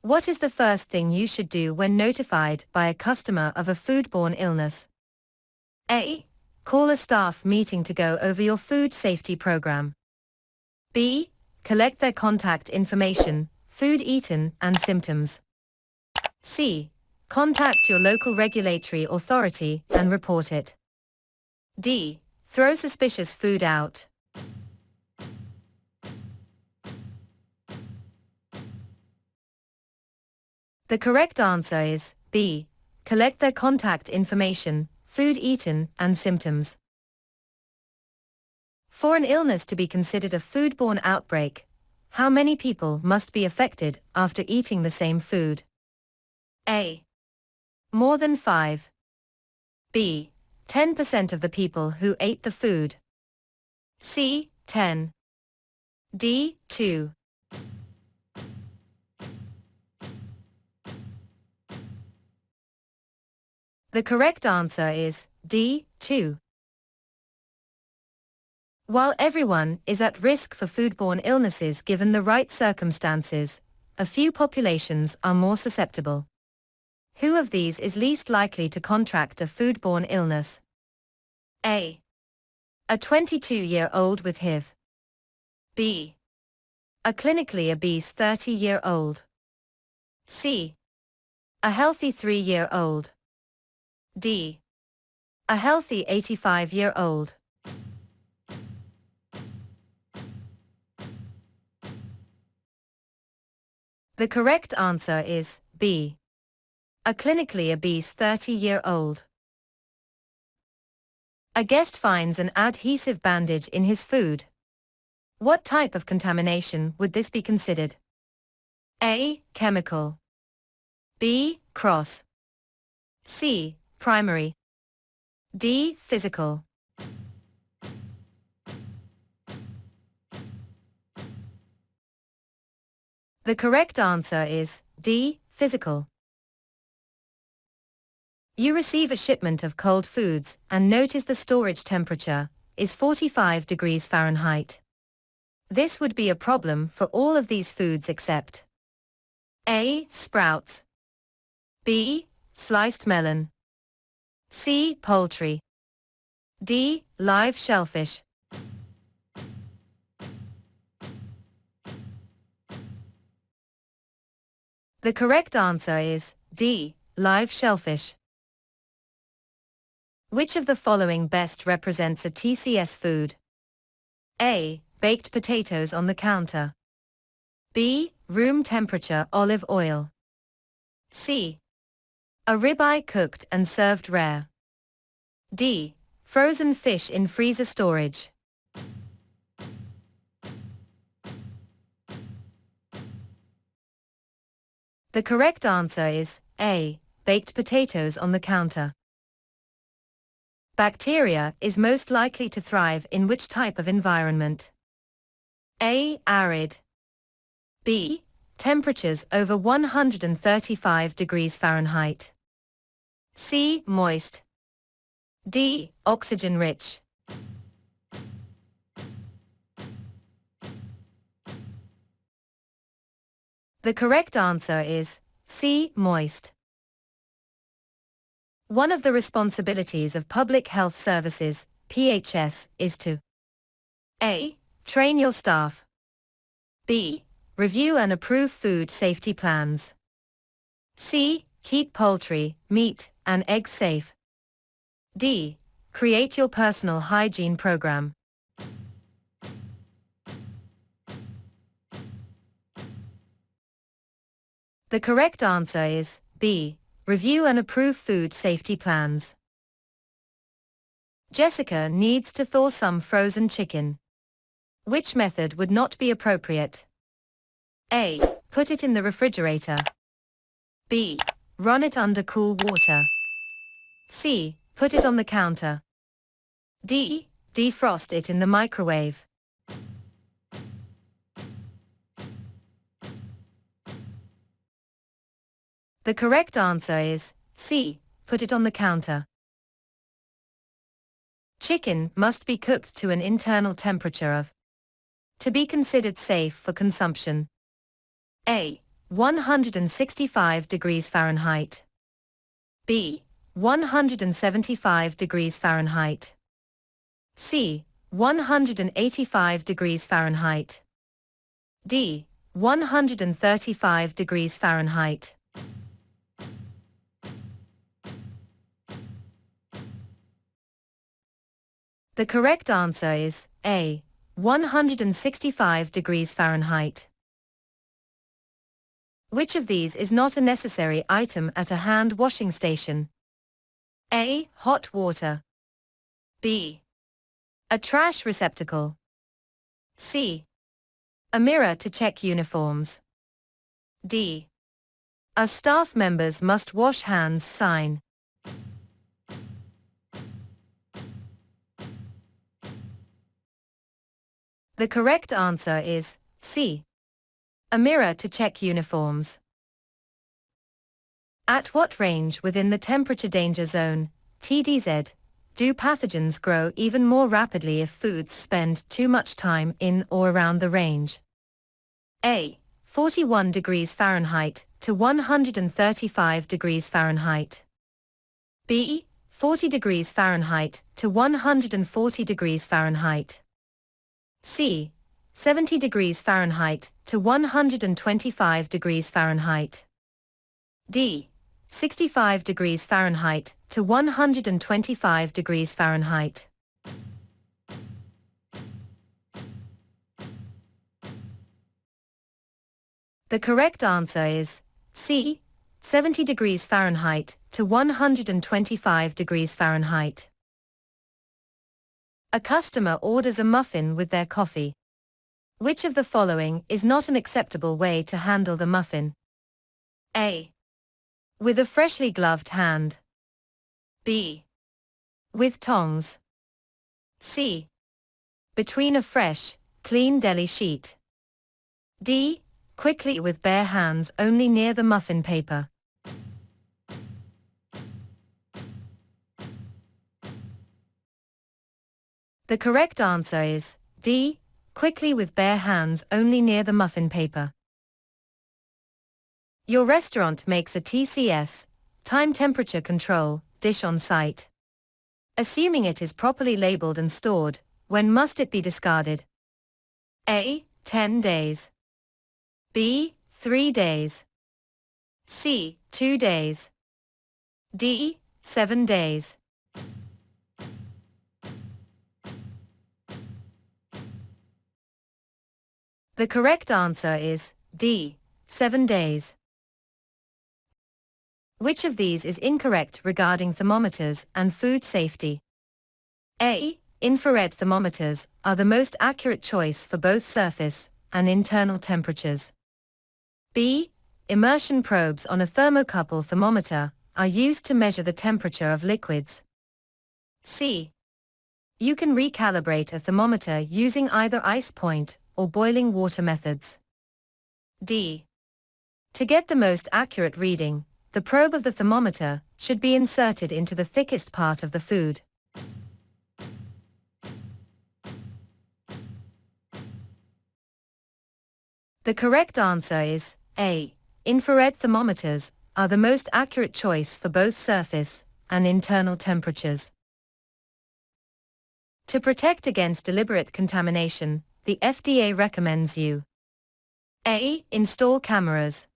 What is the first thing you should do when notified by a customer of a foodborne illness? A. Call a staff meeting to go over your food safety program. B. Collect their contact information, food eaten, and symptoms. C. Contact your local regulatory authority and report it. D. Throw suspicious food out. The correct answer is B. Collect their contact information, food eaten, and symptoms. For an illness to be considered a foodborne outbreak, how many people must be affected after eating the same food? A. More than 5. B. 10% of the people who ate the food. C. 10. D. 2. The correct answer is D. 2. While everyone is at risk for foodborne illnesses given the right circumstances, a few populations are more susceptible. Who of these is least likely to contract a foodborne illness? A. A 22-year-old with HIV. B. A clinically obese 30-year-old. C. A healthy 3-year-old. D. A healthy 85-year-old. The correct answer is B. A clinically obese 30-year-old. A guest finds an adhesive bandage in his food. What type of contamination would this be considered? A. Chemical. B. Cross. C. Primary. D. Physical. The correct answer is D. Physical. You receive a shipment of cold foods and notice the storage temperature is 45 degrees Fahrenheit. This would be a problem for all of these foods except A. Sprouts. B. Sliced melon. C. Poultry. D. Live shellfish. The correct answer is D. Live shellfish. Which of the following best represents a TCS food? A. Baked potatoes on the counter. B. Room temperature olive oil. C. A ribeye cooked and served rare. D. Frozen fish in freezer storage. The correct answer is A. Baked potatoes on the counter. Bacteria is most likely to thrive in which type of environment? A. Arid. B. Temperatures over 135 degrees Fahrenheit. C. Moist. D. Oxygen-rich. The correct answer is C. Moist. One of the responsibilities of public health services, PHS, is to A. Train your staff. B. Review and approve food safety plans. C. Keep poultry, meat, and eggs safe. D. Create your personal hygiene program. The correct answer is B. Review and approve food safety plans. Jessica needs to thaw some frozen chicken. Which method would not be appropriate? A. Put it in the refrigerator. B. Run it under cool water. C. Put it on the counter. D. Defrost it in the microwave. The correct answer is C. Put it on the counter. Chicken must be cooked to an internal temperature of to be considered safe for consumption. A. 165 degrees Fahrenheit. B. 175 degrees Fahrenheit. C. 185 degrees Fahrenheit. D. 135 degrees Fahrenheit. The correct answer is A. 165 degrees Fahrenheit. Which of these is not a necessary item at a hand washing station? A. Hot water. B. A trash receptacle. C. A mirror to check uniforms. D. A staff members must wash hands sign. The correct answer is C. A mirror to check uniforms. At what range within the temperature danger zone, TDZ, do pathogens grow even more rapidly if foods spend too much time in or around the range? A. 41 degrees Fahrenheit to 135 degrees Fahrenheit. B. 40 degrees Fahrenheit to 140 degrees Fahrenheit. C. 70 degrees Fahrenheit to 125 degrees Fahrenheit. D. 65 degrees Fahrenheit to 125 degrees Fahrenheit. The correct answer is C. 70 degrees Fahrenheit to 125 degrees Fahrenheit. A customer orders a muffin with their coffee. Which of the following is not an acceptable way to handle the muffin? A. With a freshly gloved hand. B. With tongs. C. Between a fresh, clean deli sheet. D. Quickly with bare hands only near the muffin paper. The correct answer is D. Quickly with bare hands only near the muffin paper. Your restaurant makes a TCS, time temperature control, dish on site. Assuming it is properly labeled and stored, when must it be discarded? A. 10 days. B. 3 days. C. 2 days. D. 7 days. The correct answer is D. 7 days. Which of these is incorrect regarding thermometers and food safety? A. Infrared thermometers are the most accurate choice for both surface and internal temperatures. B. Immersion probes on a thermocouple thermometer are used to measure the temperature of liquids. C. You can recalibrate a thermometer using either ice point or boiling water methods. D. To get the most accurate reading, the probe of the thermometer should be inserted into the thickest part of the food. The correct answer is A. Infrared thermometers are the most accurate choice for both surface and internal temperatures. To protect against deliberate contamination, the FDA recommends you A. Install cameras.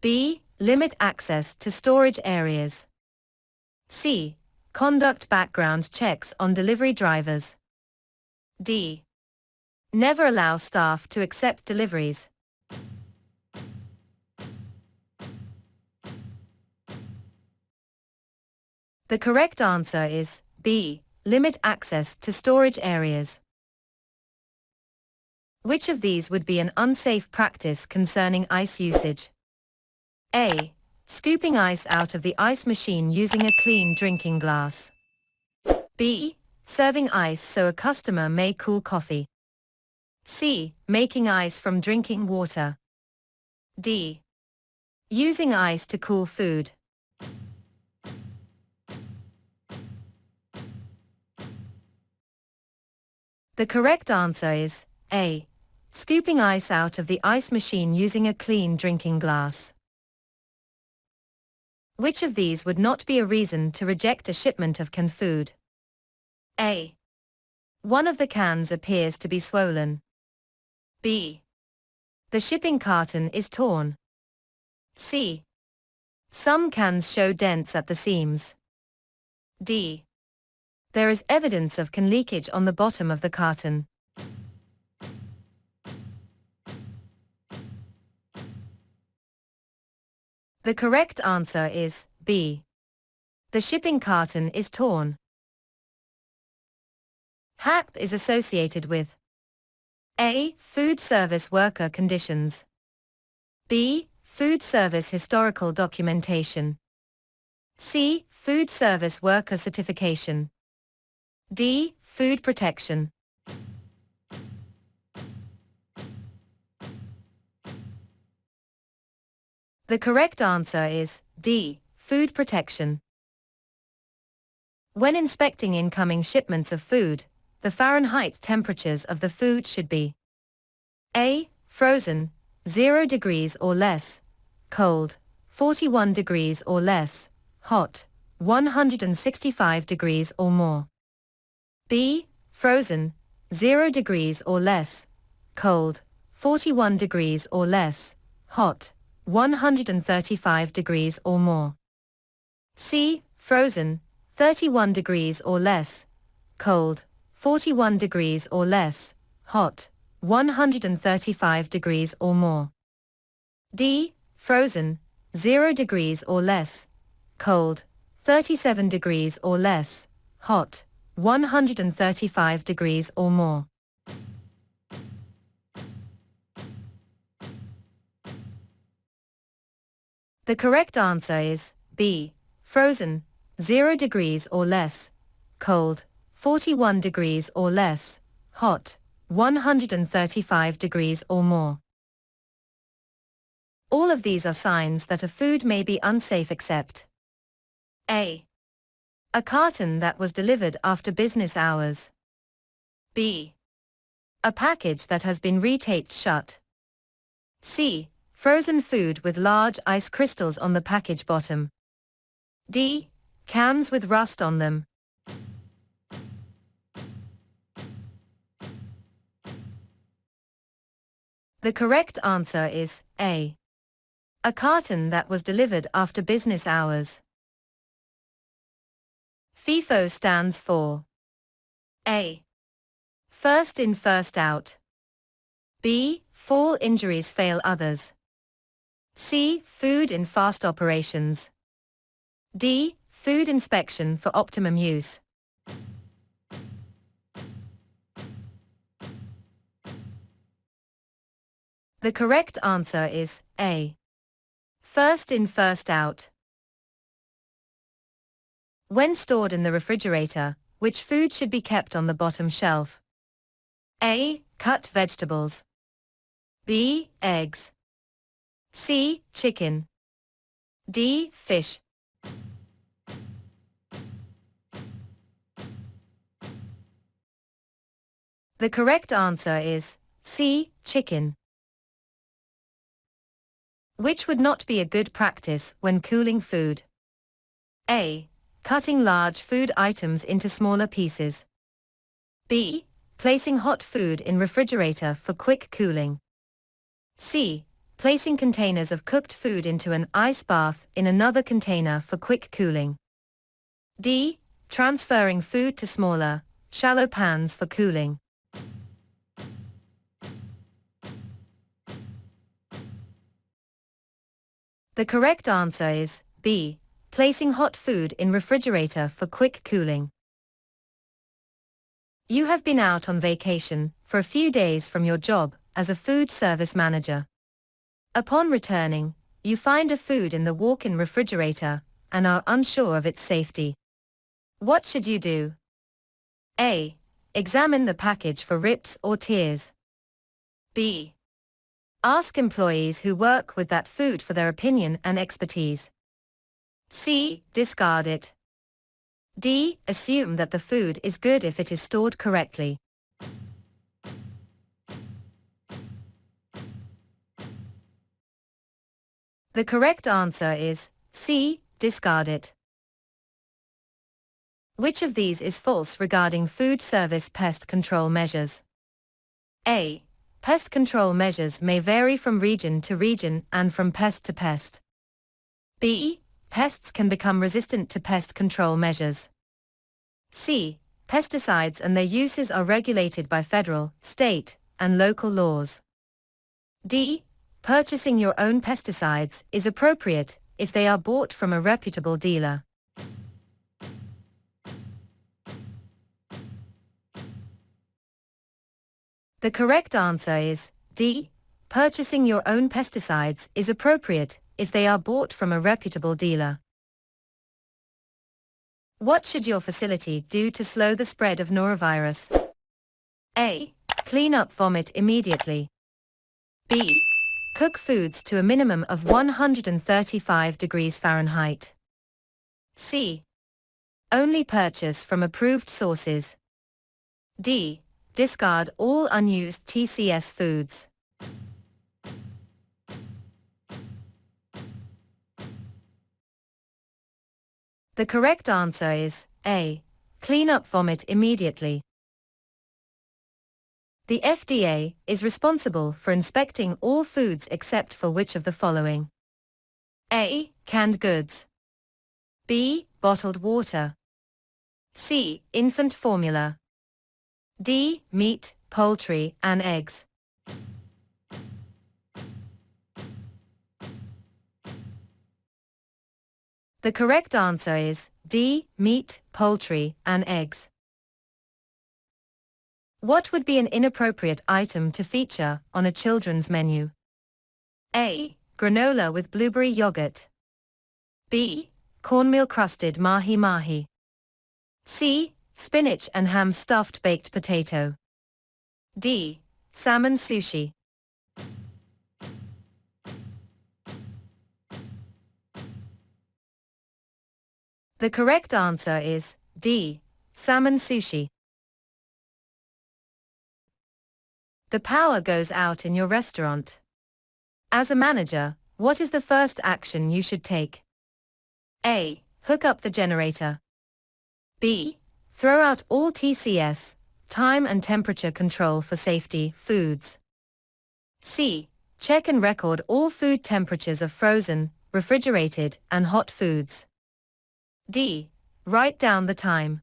B. Limit access to storage areas. C. Conduct background checks on delivery drivers. D. Never allow staff to accept deliveries. The correct answer is B. Limit access to storage areas. Which of these would be an unsafe practice concerning ice usage? A. Scooping ice out of the ice machine using a clean drinking glass. B. Serving ice so a customer may cool coffee. C. Making ice from drinking water. D. Using ice to cool food. The correct answer is A. Scooping ice out of the ice machine using a clean drinking glass. Which of these would not be a reason to reject a shipment of canned food? A. One of the cans appears to be swollen. B. The shipping carton is torn. C. Some cans show dents at the seams. D. There is evidence of can leakage on the bottom of the carton. The correct answer is B. The shipping carton is torn. HAP is associated with A. Food service worker conditions. B. Food service historical documentation. C. Food service worker certification. D. Food protection. The correct answer is D. Food protection. When inspecting incoming shipments of food, the Fahrenheit temperatures of the food should be A. Frozen, 0 degrees or less, cold, 41 degrees or less, hot, 165 degrees or more. B. Frozen, 0 degrees or less, cold, 41 degrees or less, hot, 135 degrees or more. C. Frozen, 31 degrees or less, cold, 41 degrees or less, hot, 135 degrees or more. D. Frozen, 0 degrees or less, cold, 37 degrees or less, hot, 135 degrees or more. The correct answer is B. Frozen, 0 degrees or less, cold, 41 degrees or less, hot, 135 degrees or more. All of these are signs that a food may be unsafe except A. A carton that was delivered after business hours. B. A package that has been retaped shut. C. Frozen food with large ice crystals on the package bottom. D. Cans with rust on them. The correct answer is A. A carton that was delivered after business hours. FIFO stands for A. First in, first out. B. Fall injuries fail others. C. Food in fast operations. D. Food inspection for optimum use. The correct answer is A. First in, first out. When stored in the refrigerator, which food should be kept on the bottom shelf? A. Cut vegetables. B. Eggs. C. Chicken. D. Fish. The correct answer is C. Chicken. Which would not be a good practice when cooling food? A. Cutting large food items into smaller pieces. B. Placing hot food in refrigerator for quick cooling. C. Placing containers of cooked food into an ice bath in another container for quick cooling. D. Transferring food to smaller, shallow pans for cooling. The correct answer is B. Placing hot food in refrigerator for quick cooling. You have been out on vacation for a few days from your job as a food service manager. Upon returning, you find a food in the walk-in refrigerator and are unsure of its safety. What should you do? A. Examine the package for rips or tears. B. Ask employees who work with that food for their opinion and expertise. C. Discard it. D. Assume that the food is good if it is stored correctly. The correct answer is C. Discard it. Which of these is false regarding food service pest control measures? A. Pest control measures may vary from region to region and from pest to pest. B. Pests can become resistant to pest control measures. C. Pesticides and their uses are regulated by federal, state, and local laws. D. Purchasing your own pesticides is appropriate if they are bought from a reputable dealer. The correct answer is D. Purchasing your own pesticides is appropriate if they are bought from a reputable dealer. What should your facility do to slow the spread of norovirus? A. Clean up vomit immediately. B. Cook foods to a minimum of 135 degrees Fahrenheit. C. Only purchase from approved sources. D. Discard all unused TCS foods. The correct answer is A. Clean up vomit immediately. The FDA is responsible for inspecting all foods except for which of the following? A. Canned goods. B. Bottled water. C. Infant formula. D. Meat, poultry, and eggs. The correct answer is D. Meat, poultry, and eggs. What would be an inappropriate item to feature on a children's menu? A. Granola with blueberry yogurt. B. Cornmeal crusted mahi-mahi. C. Spinach and ham stuffed baked potato. D. Salmon sushi. The correct answer is D. Salmon sushi. The power goes out in your restaurant. As a manager, what is the first action you should take? A. Hook up the generator. B. Throw out all TCS, time and temperature control for safety, foods. C. Check and record all food temperatures of frozen, refrigerated, and hot foods. D. Write down the time.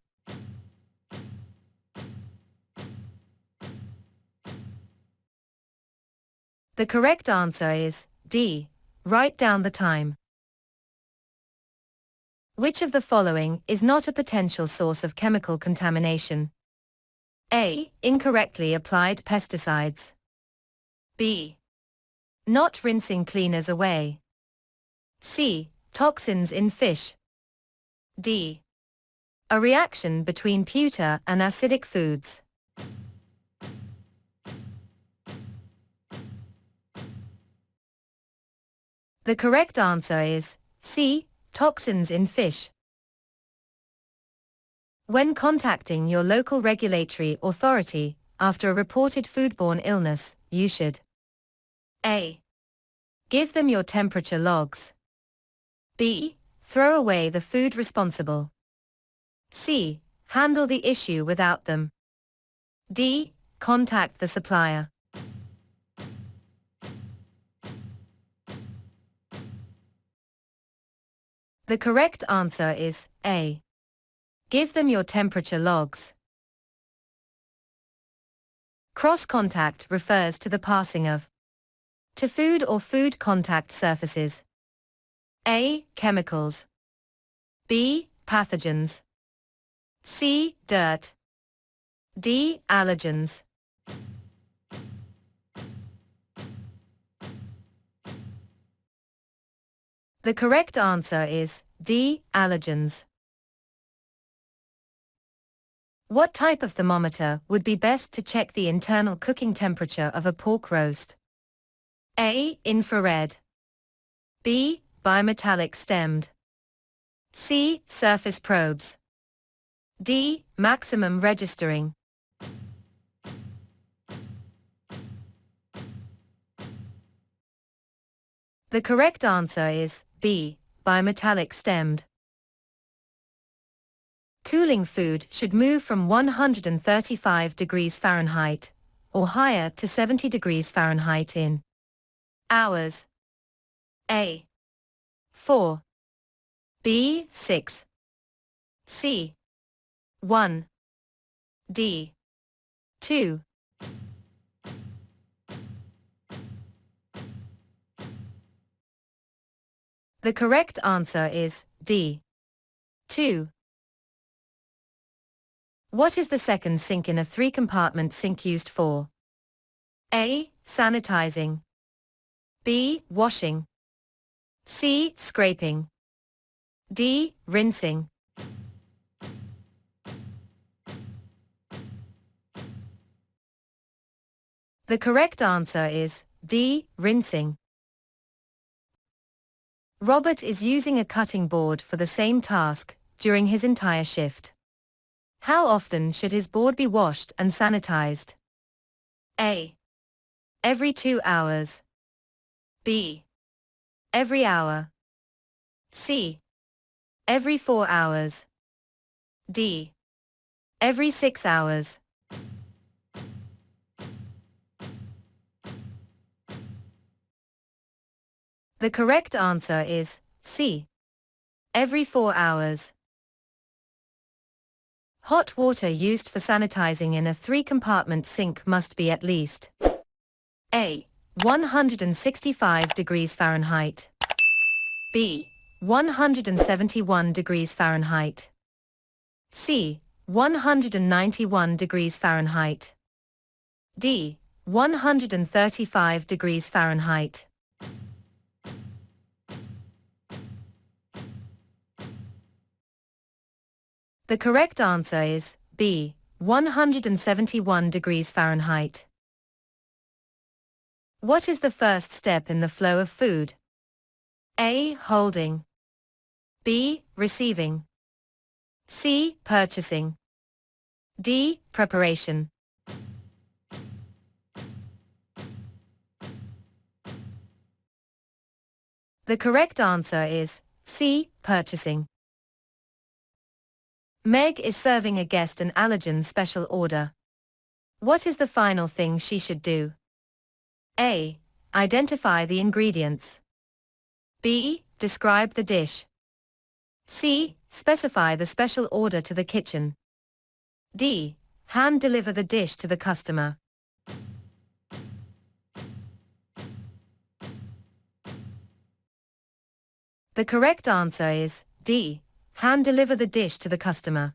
The correct answer is D. Write down the time. Which of the following is not a potential source of chemical contamination? A. Incorrectly applied pesticides. B. Not rinsing cleaners away. C. Toxins in fish. D. A reaction between pewter and acidic foods. The correct answer is C. Toxins in fish. When contacting your local regulatory authority after a reported foodborne illness, you should A. Give them your temperature logs. B. Throw away the food responsible. C. Handle the issue without them. D. Contact the supplier. The correct answer is A. Give them your temperature logs. Cross-contact refers to the passing of to food or food contact surfaces. A. Chemicals. B. Pathogens. C. Dirt. D. Allergens. The correct answer is D. Allergens. What type of thermometer would be best to check the internal cooking temperature of a pork roast? A. Infrared. B. Bimetallic stemmed. C. Surface probes. D. Maximum registering. The correct answer is B, bimetallic stemmed. Cooling food should move from 135 degrees Fahrenheit or higher to 70 degrees Fahrenheit in hours. A. 4. B. 6. C. 1. D. 2. The correct answer is D. 2. What is the second sink in a 3-compartment sink used for? A. Sanitizing. B. Washing. C. Scraping. D. Rinsing. The correct answer is D. Rinsing. Robert is using a cutting board for the same task during his entire shift. How often should his board be washed and sanitized? A. Every 2 hours. B. Every hour. C. Every 4 hours. D. Every 6 hours. The correct answer is C. Every 4 hours. Hot water used for sanitizing in a 3-compartment sink must be at least A. 165 degrees Fahrenheit. B. 171 degrees Fahrenheit. C. 191 degrees Fahrenheit. D. 135 degrees Fahrenheit. The correct answer is B. 171 degrees Fahrenheit. What is the first step in the flow of food? A. Holding. B. Receiving. C. Purchasing. D. Preparation. The correct answer is C. Purchasing. Meg is serving a guest an allergen special order. What is the final thing she should do? A. Identify the ingredients. B. Describe the dish. C. Specify the special order to the kitchen. D. Hand deliver the dish to the customer. The correct answer is D. Hand deliver the dish to the customer.